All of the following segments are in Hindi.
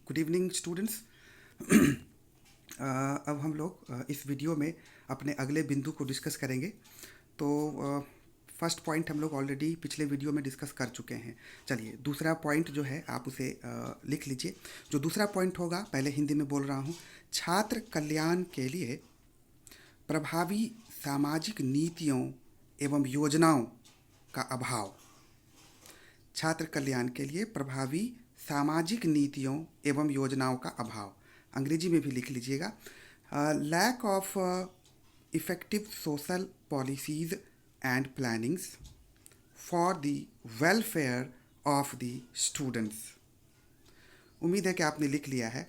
Good evening students. अब हम लोग इस वीडियो में अपने अगले बिंदु को डिस्कस करेंगे। तो फर्स्ट पॉइंट हम लोग ऑलरेडी पिछले वीडियो में डिस्कस कर चुके हैं। चलिए दूसरा पॉइंट जो है आप उसे लिख लीजिए। जो दूसरा पॉइंट होगा, पहले हिंदी में बोल रहा हूँ। छात्र कल्याण के लिए प्रभावी सामाजिक नीतियों एवं योजनाओं का अभाव। छात्र कल्याण के लिए प्रभावी सामाजिक नीतियों एवं योजनाओं का अभाव, अंग्रेजी में भी लिख लीजिएगा। Lack of effective social policies and plannings for the welfare of the students. उम्मीद है कि आपने लिख लिया है।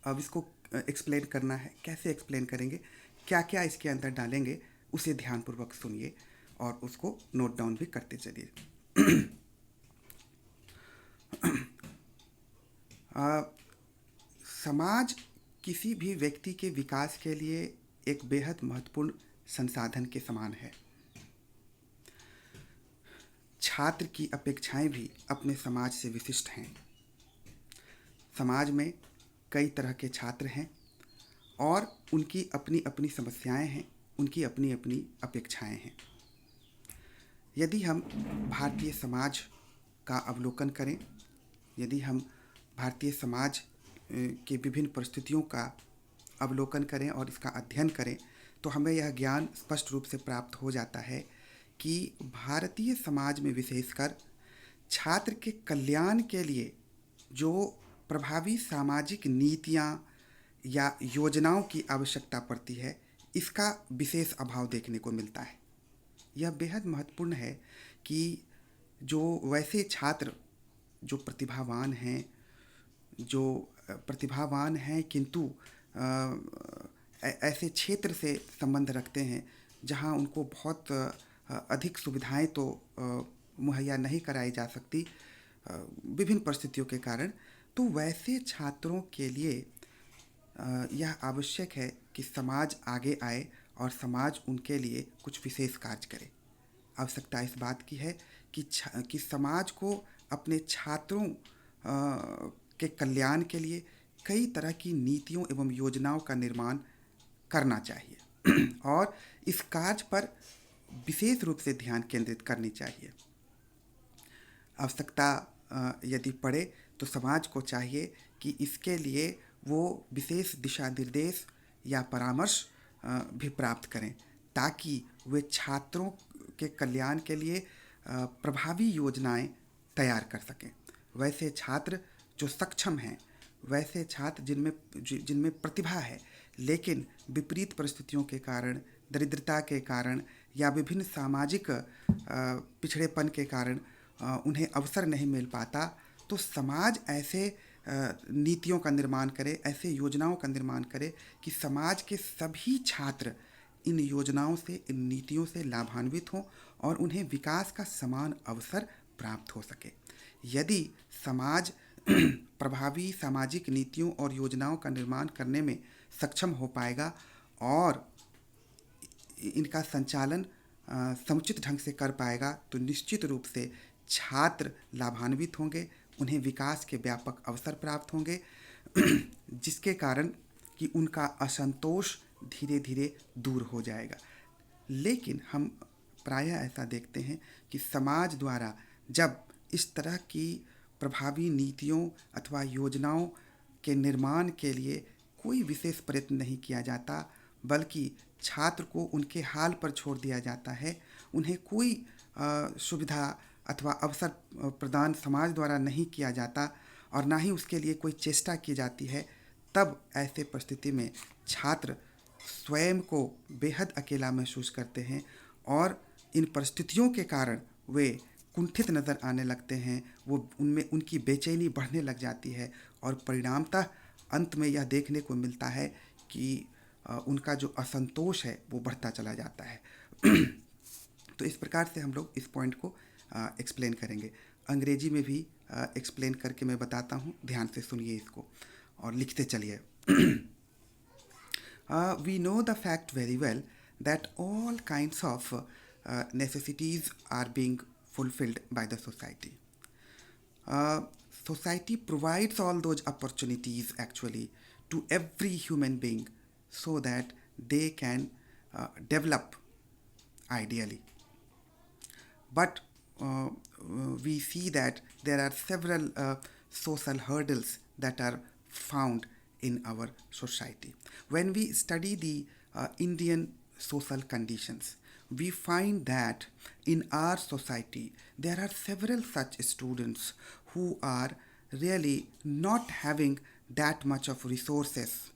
अब इसको एक्सप्लेन करना है। कैसे एक्सप्लेन करेंगे, क्या क्या इसके अंदर डालेंगे, उसे ध्यानपूर्वक सुनिए और उसको नोट डाउन भी करते चलिए। समाज किसी भी व्यक्ति के विकास के लिए एक बेहद महत्वपूर्ण संसाधन के समान है। छात्र की अपेक्षाएं भी अपने समाज से विशिष्ट हैं। समाज में कई तरह के छात्र हैं और उनकी अपनी अपनी समस्याएं हैं, उनकी अपनी अपनी अपेक्षाएं हैं। यदि हम भारतीय समाज का अवलोकन करें, यदि हम भारतीय समाज के विभिन्न परिस्थितियों का अवलोकन करें और इसका अध्ययन करें, तो हमें यह ज्ञान स्पष्ट रूप से प्राप्त हो जाता है कि भारतीय समाज में विशेषकर छात्र के कल्याण के लिए जो प्रभावी सामाजिक नीतियाँ या योजनाओं की आवश्यकता पड़ती है, इसका विशेष अभाव देखने को मिलता है। यह बेहद महत्वपूर्ण है कि जो वैसे छात्र जो प्रतिभावान हैं किंतु ऐसे क्षेत्र से संबंध रखते हैं जहां उनको बहुत अधिक सुविधाएं तो मुहैया नहीं कराई जा सकती विभिन्न परिस्थितियों के कारण, तो वैसे छात्रों के लिए यह आवश्यक है कि समाज आगे आए और समाज उनके लिए कुछ विशेष कार्य करे। आवश्यकता इस बात की है कि समाज को अपने छात्रों के कल्याण के लिए कई तरह की नीतियों एवं योजनाओं का निर्माण करना चाहिए और इस कार्य पर विशेष रूप से ध्यान केंद्रित करनी चाहिए। आवश्यकता यदि पड़े तो समाज को चाहिए कि इसके लिए वो विशेष दिशा निर्देश या परामर्श भी प्राप्त करें ताकि वे छात्रों के कल्याण के लिए प्रभावी योजनाएं तैयार कर सकें। वैसे छात्र जो सक्षम हैं, वैसे छात्र जिनमें प्रतिभा है लेकिन विपरीत परिस्थितियों के कारण, दरिद्रता के कारण या विभिन्न सामाजिक पिछड़ेपन के कारण उन्हें अवसर नहीं मिल पाता, तो समाज ऐसे नीतियों का निर्माण करे, ऐसे योजनाओं का निर्माण करे कि समाज के सभी छात्र इन योजनाओं से, इन नीतियों से लाभान्वित हों और उन्हें विकास का समान अवसर प्राप्त हो सके। यदि समाज प्रभावी सामाजिक नीतियों और योजनाओं का निर्माण करने में सक्षम हो पाएगा और इनका संचालन समुचित ढंग से कर पाएगा, तो निश्चित रूप से छात्र लाभान्वित होंगे, उन्हें विकास के व्यापक अवसर प्राप्त होंगे जिसके कारण कि उनका असंतोष धीरे धीरे दूर हो जाएगा। लेकिन हम प्रायः ऐसा देखते हैं कि समाज द्वारा जब इस तरह की प्रभावी नीतियों अथवा योजनाओं के निर्माण के लिए कोई विशेष प्रयत्न नहीं किया जाता, बल्कि छात्र को उनके हाल पर छोड़ दिया जाता है, उन्हें कोई सुविधा अथवा अवसर प्रदान समाज द्वारा नहीं किया जाता और ना ही उसके लिए कोई चेष्टा की जाती है, तब ऐसे परिस्थिति में छात्र स्वयं को बेहद अकेला महसूस करते हैं और इन परिस्थितियों के कारण वे कुंठित नज़र आने लगते हैं। वो उनमें उनकी बेचैनी बढ़ने लग जाती है और परिणामतः अंत में यह देखने को मिलता है कि उनका जो असंतोष है वो बढ़ता चला जाता है। तो इस प्रकार से हम लोग इस पॉइंट को एक्सप्लेन करेंगे। अंग्रेजी में भी एक्सप्लेन करके मैं बताता हूँ, ध्यान से सुनिए इसको और लिखते चलिए। We know the fact very well that all kinds of necessities are being fulfilled by the society. society provides all those opportunities actually to every human being so that they can develop ideally. But we see that there are several social hurdles that are found in our society. When we study the Indian social conditions, we find that in our society there are several such students who are really not having that much of resources,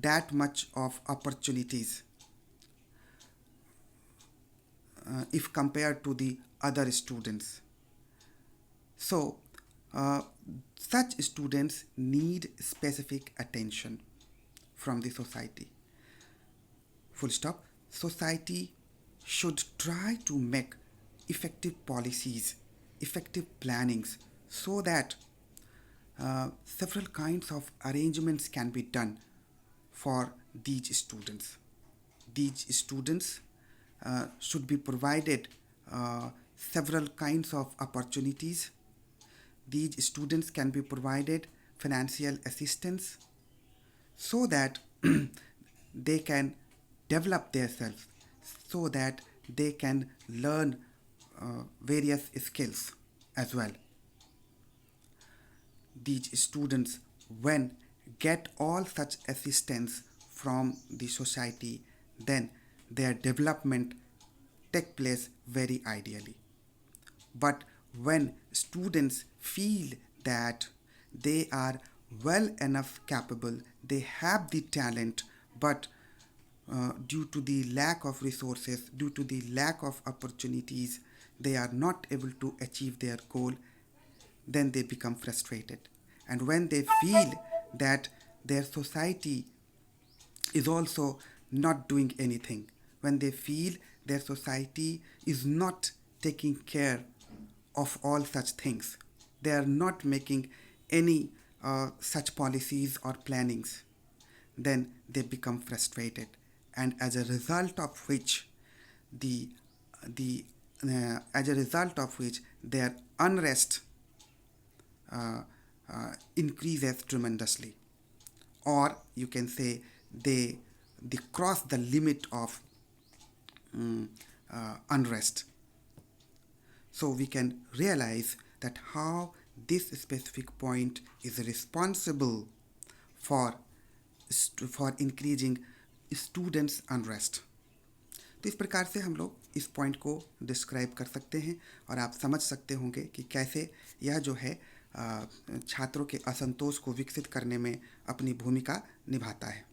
that much of opportunities if compared to the other students. So, uh, such students need specific attention from the society. Full stop. Society should try to make effective policies, effective plannings, so that several kinds of arrangements can be done for these students. These students should be provided several kinds of opportunities. These students can be provided financial assistance so that they can develop themselves, so that they can learn various skills as well. These students, when get all such assistance from the society, then their development take place very ideally. But when students feel that they are well enough capable, they have the talent, but due to the lack of resources, due to the lack of opportunities, they are not able to achieve their goal, then they become frustrated. And when they feel that their society is also not doing anything, when they feel their society is not taking care of all such things, they are not making any such policies or plannings, then they become frustrated, and as a result of which the the as a result of which their unrest increases tremendously, or you can say they cross the limit of unrest. So we can realize that how this specific point is responsible for for increasing students unrest. तो इस प्रकार से हम लोग इस पॉइंट को डिस्क्राइब कर सकते हैं और आप समझ सकते होंगे कि कैसे यह जो है छात्रों के असंतोष को विकसित करने में अपनी भूमिका निभाता है.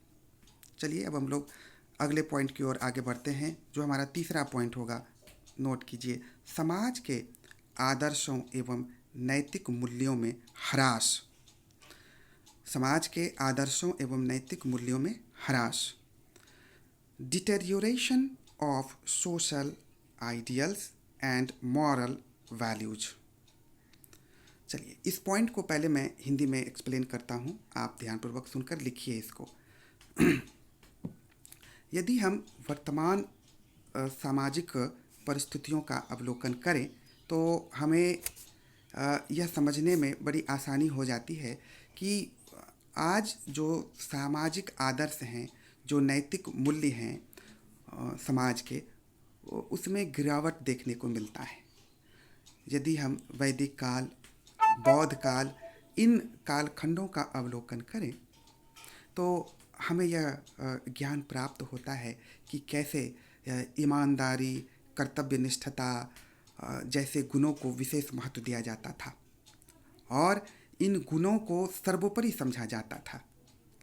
चलिए अब हम लोग अगले पॉइंट की ओर आगे बढ़ते हैं, जो हमारा तीसरा पॉइंट होगा. नोट कीजिए, समाज के आदर्शों एवं नैतिक मूल्यों में ह्रास. समाज के आदर्शों एवं नैतिक मूल्यों में ह्रास. Deterioration of social ideals and moral values. चलिए इस पॉइंट को पहले मैं हिंदी में एक्सप्लेन करता हूँ, आप ध्यानपूर्वक सुनकर लिखिए इसको. यदि हम वर्तमान सामाजिक परिस्थितियों का अवलोकन करें तो हमें यह समझने में बड़ी आसानी हो जाती है कि आज जो सामाजिक आदर्श हैं, जो नैतिक मूल्य हैं समाज के, उसमें गिरावट देखने को मिलता है. यदि हम वैदिक काल, बौद्ध काल, इन कालखंडों का अवलोकन करें तो हमें यह ज्ञान प्राप्त होता है कि कैसे ईमानदारी, कर्तव्यनिष्ठता जैसे गुणों को विशेष महत्व दिया जाता था और इन गुणों को सर्वोपरि समझा जाता था.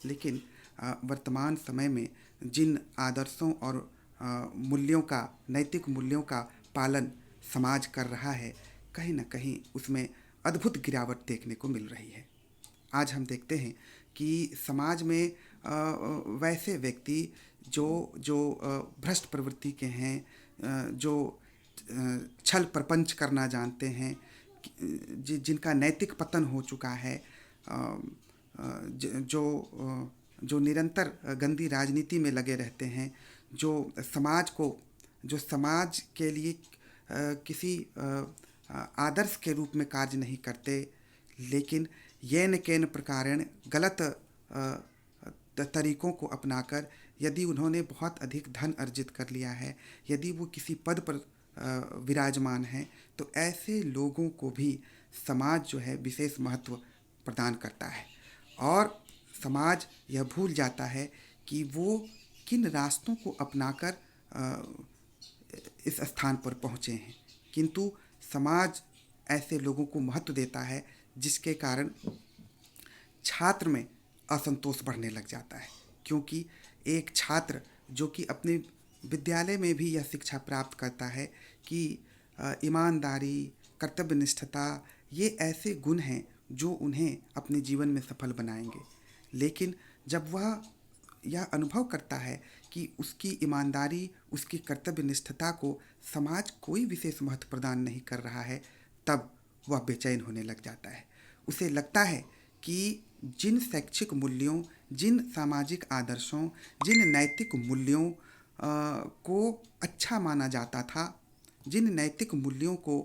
लेकिन वर्तमान समय में जिन आदर्शों और मूल्यों का, नैतिक मूल्यों का पालन समाज कर रहा है, कहीं ना कहीं उसमें अद्भुत गिरावट देखने को मिल रही है. आज हम देखते हैं कि समाज में वैसे व्यक्ति जो भ्रष्ट प्रवृत्ति के हैं, जो छल प्रपंच करना जानते हैं, जिनका नैतिक पतन हो चुका है, जो निरंतर गंदी राजनीति में लगे रहते हैं, जो समाज के लिए किसी आदर्श के रूप में कार्य नहीं करते, लेकिन येन केन प्रकारेण गलत तरीकों को अपनाकर यदि उन्होंने बहुत अधिक धन अर्जित कर लिया है, यदि वो किसी पद पर विराजमान हैं, तो ऐसे लोगों को भी समाज जो है विशेष महत्व प्रदान करता है। और समाज यह भूल जाता है कि वो किन रास्तों को अपनाकर इस स्थान पर पहुँचे हैं, किंतु समाज ऐसे लोगों को महत्व देता है जिसके कारण छात्र में असंतोष बढ़ने लग जाता है। क्योंकि एक छात्र जो कि अपने विद्यालय में भी यह शिक्षा प्राप्त करता है कि ईमानदारी, कर्तव्यनिष्ठता ये ऐसे गुण हैं जो उन्हें अपने जीवन में सफल बनाएंगे, लेकिन जब वह यह अनुभव करता है कि उसकी ईमानदारी, उसकी कर्तव्यनिष्ठता को समाज कोई विशेष महत्व प्रदान नहीं कर रहा है, तब वह बेचैन होने लग जाता है। उसे लगता है कि जिन शैक्षिक मूल्यों, जिन सामाजिक आदर्शों, जिन नैतिक मूल्यों को अच्छा माना जाता था, जिन नैतिक मूल्यों को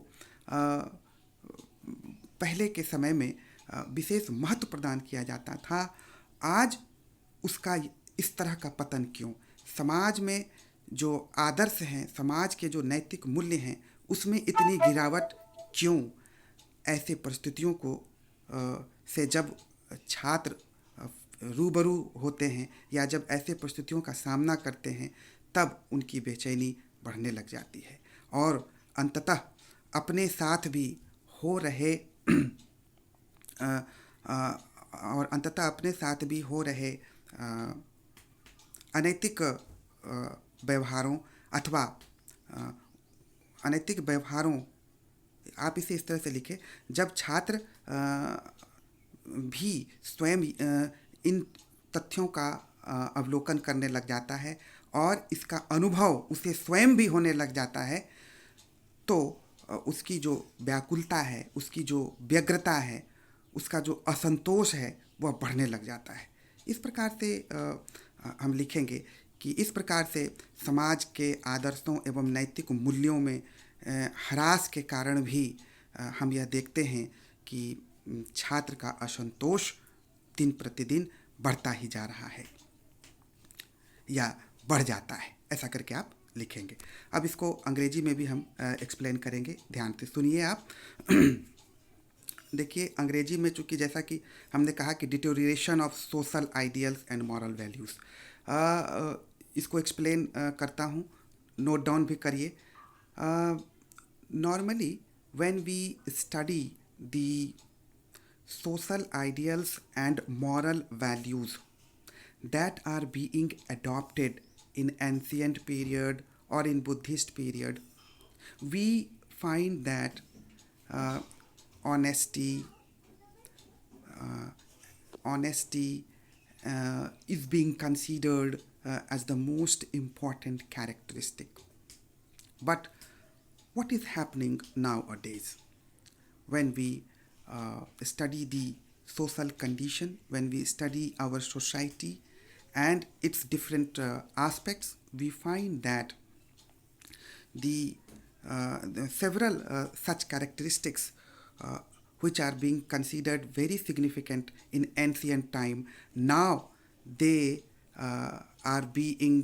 पहले के समय में विशेष महत्व प्रदान किया जाता था, आज उसका इस तरह का पतन क्यों? समाज में जो आदर्श हैं, समाज के जो नैतिक मूल्य हैं, उसमें इतनी गिरावट क्यों? ऐसे परिस्थितियों को से जब छात्र रूबरू होते हैं या जब ऐसे परिस्थितियों का सामना करते हैं, तब उनकी बेचैनी बढ़ने लग जाती है और अंततः अपने साथ भी हो रहे और अंततः अपने साथ भी हो रहे अनैतिक व्यवहारों अथवा अनैतिक व्यवहारों, आप इसे इस तरह से लिखें, जब छात्र भी स्वयं इन तथ्यों का अवलोकन करने लग जाता है और इसका अनुभव उसे स्वयं भी होने लग जाता है, तो उसकी जो व्याकुलता है, उसकी जो व्यग्रता है, उसका जो असंतोष है, वह बढ़ने लग जाता है। इस प्रकार से हम लिखेंगे कि इस प्रकार से समाज के आदर्शों एवं नैतिक मूल्यों में ह्रास के कारण भी हम यह देखते हैं कि छात्र का असंतोष दिन प्रतिदिन बढ़ता ही जा रहा है या बढ़ जाता है, ऐसा करके आप लिखेंगे। अब इसको अंग्रेजी में भी हम एक्सप्लेन करेंगे, ध्यान से सुनिए आप। देखिए, अंग्रेजी में चूँकि जैसा कि हमने कहा कि deterioration of social ideals and moral values, इसको एक्सप्लेन करता हूँ, नोट डाउन भी करिए। Normally when we study the social ideals and moral values that are being adopted in ancient period or in Buddhist period, we find that uh, honesty uh, honesty is being considered as the most important characteristic. But what is happening nowadays when we study the social condition, when we study our society and its different aspects, we find that the several such characteristics which are being considered very significant in ancient time, now they are being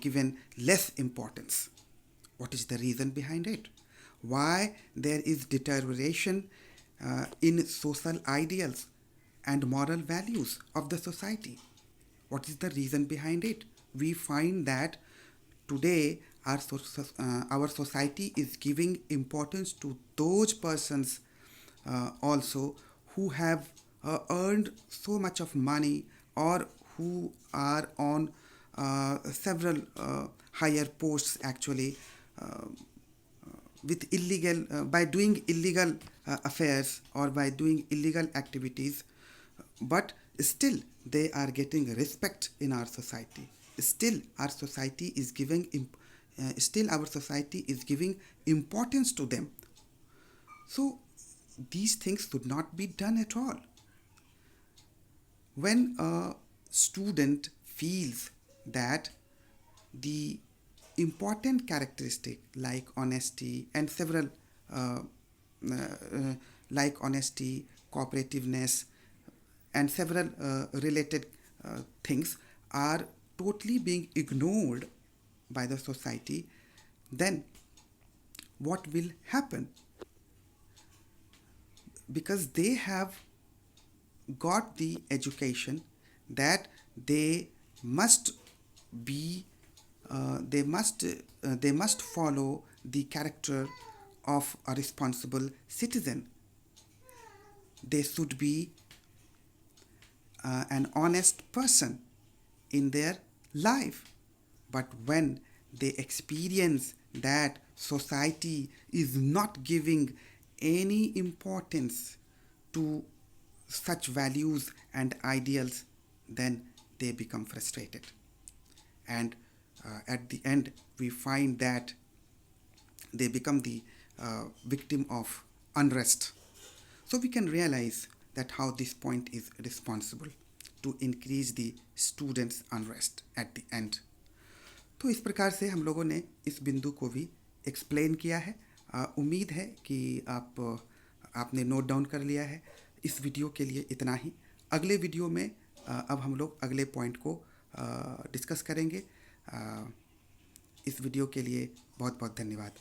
given less importance. What is the reason behind it? Why there is deterioration in social ideals and moral values of the society? What is the reason behind it? We find that today our society is giving importance to those persons also who have earned so much of money or who are on several higher posts actually, with illegal by doing illegal affairs or by doing illegal activities, but still they are getting respect in our society. Still our society is giving importance to them. So these things should not be done at all. When a student feels that the important characteristic like honesty and several like honesty, cooperativeness, and several related things are totally being ignored by the society, then what will happen? Because they have got the education that they must be they must follow the character of a responsible citizen. They should be an honest person in their life. But when they experience that society is not giving any importance to such values and ideals, then they become frustrated. And at the end, we find that they become the victim of unrest. So we can realize that how this point is responsible to increase the students' unrest at the end. तो इस प्रकार से हम लोगों ने इस बिंदु को भी एक्सप्लेन किया है। उम्मीद है कि आपने नोट डाउन कर लिया है। इस वीडियो के लिए इतना ही। अगले वीडियो में अब हम लोग अगले पॉइंट को डिस्कस करेंगे। इस वीडियो के लिए बहुत बहुत धन्यवाद।